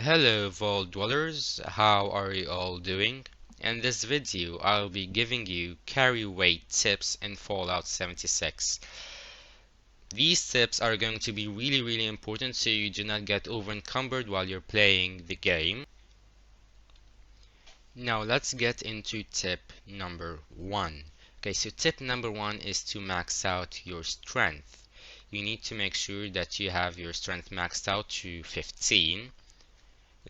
Hello Vault Dwellers, how are you all doing? In this video I'll be giving you carry weight tips in Fallout 76. These tips are going to be really important so you do not get over encumbered while you're playing the game. Now let's get into tip number 1. Okay, so tip number 1 is to max out your strength. You need to make sure that you have your strength maxed out to 15.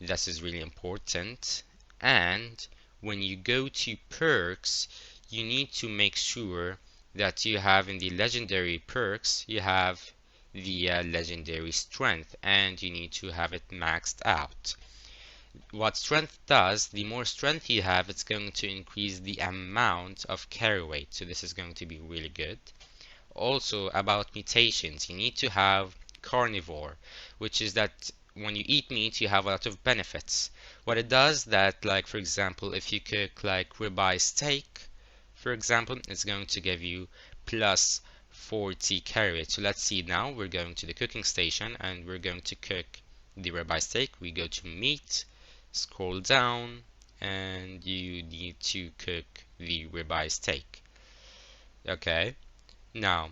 This is really important. And when you go to perks, you need to make sure that you have in the legendary perks, you have the legendary strength, and you need to have it maxed out. What strength does, the more strength you have, it's going to increase the amount of carry weight. So this is going to be really good. Also about mutations, you need to have carnivore, which is that when you eat meat you have a lot of benefits. What it does that, like for example, if you cook like ribeye steak, for example, it's going to give you plus 40 carry weight. So let's see now, we're going to the cooking station and we're going to cook the ribeye steak. We go to meat, scroll down, and you need to cook the ribeye steak. Okay. Now,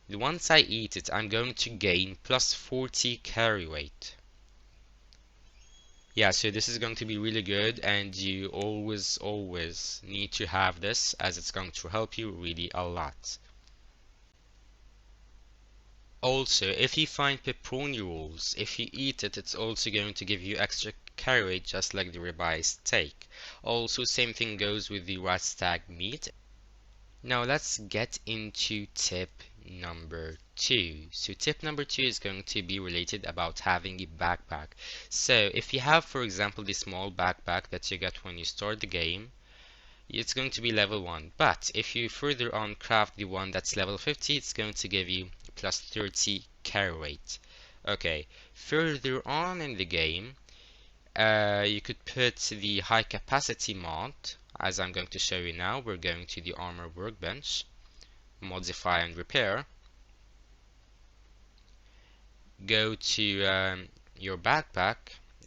once I eat it, I'm going to gain plus 40 carry weight. Yeah, so this is going to be really good, and you always need to have this, as it's going to help you really a lot. Also, if you find pepperoni rolls, if you eat it, it's also going to give you extra carry weight, just like the ribeye steak. Also, same thing goes with the rat stag meat. Now let's get into tip number 2. So tip number 2 is going to be related about having a backpack. So if you have, for example, the small backpack that you get when you start the game, it's going to be level 1. But if you further on craft the one that's level 50, it's going to give you plus 30 carry weight. Okay, further on in the game, you could put the high capacity mod, as I'm going to show you now. We're going to the armor workbench, modify and repair, go to your backpack,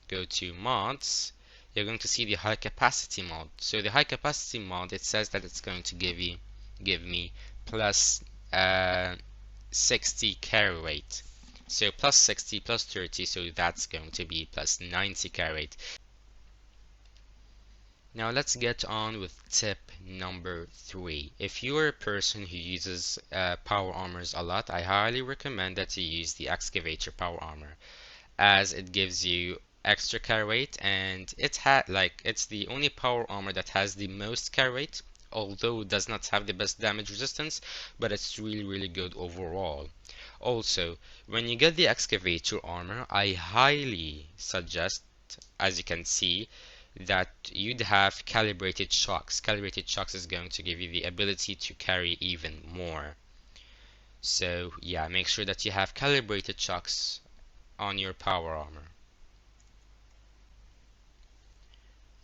go to mods. You're going to see the high capacity mod. So the high capacity mod, it says that it's going to give me plus 60 carry weight. So plus 60 plus 30, so that's going to be plus 90 carry weight. Now let's get on with tip number 3. If you're a person who uses power armors a lot, I highly recommend that you use the excavator power armor, as it gives you extra carry weight, and it's the only power armor that has the most carry weight, although it does not have the best damage resistance, but it's really good overall. Also, when you get the excavator armor, I highly suggest, as you can see, that you'd have calibrated shocks. Calibrated shocks is going to give you the ability to carry even more. So yeah, make sure that you have calibrated shocks on your power armor.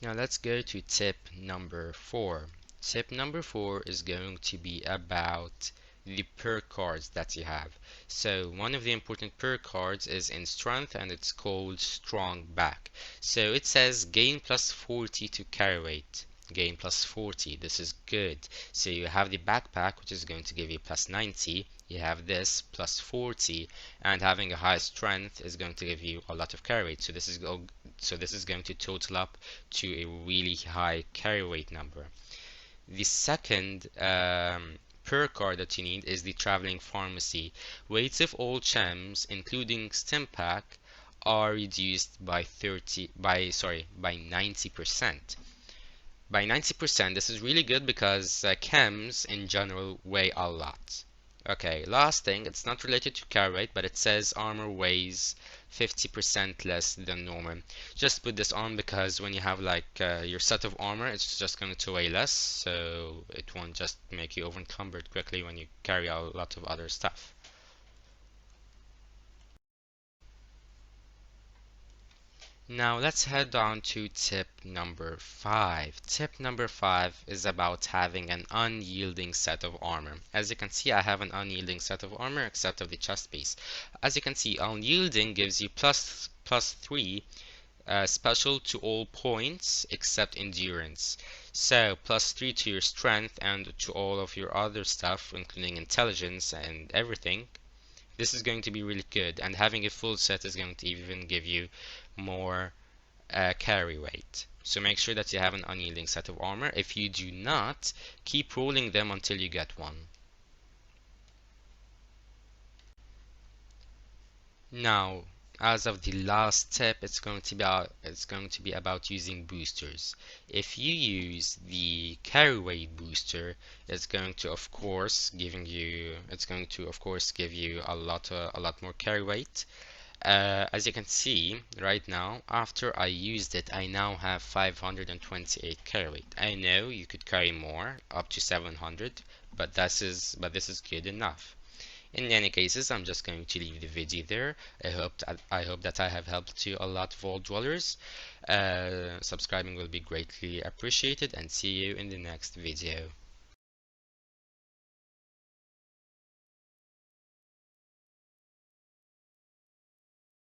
Now let's go to tip number 4. Tip number 4 is going to be about the perk cards that you have. So one of the important perk cards is in strength, and it's called strong back. So it says gain plus 40 to carry weight. Gain plus 40. This is good. So you have the backpack, which is going to give you plus 90. You have this plus 40, and having a high strength is going to give you a lot of carry weight. So this is going to total up to a really high carry weight number. The second per card that you need is the traveling pharmacy. Weights of all chems, including stim pack, are reduced by 90%. By 90%, this is really good because chems in general weigh a lot. Okay, last thing, it's not related to carry weight, but it says armor weighs 50% less than normal. Just put this on because when you have like your set of armor, it's just going to weigh less, so it won't just make you over encumbered quickly when you carry a lot of other stuff. Now let's head on to tip number 5. Tip number 5 is about having an unyielding set of armor. As you can see, I have an unyielding set of armor except of the chest piece. As you can see, unyielding gives you plus 3 special to all points except endurance. So +3 to your strength and to all of your other stuff, including intelligence and everything. This is going to be really good, and having a full set is going to even give you more carry weight. So make sure that you have an unyielding set of armor. If you do not, keep rolling them until you get one. Now, as of the last tip, it's going to be about using boosters. If you use the carry weight booster, it's going to of course give you a lot more carry weight. As you can see right now, after I used it, I now have 528 carry weight. I know you could carry more, up to 700, but this is good enough. In any cases, I'm just going to leave the video there. I hope that I have helped you a lot, Vault Dwellers. Subscribing will be greatly appreciated, and see you in the next video.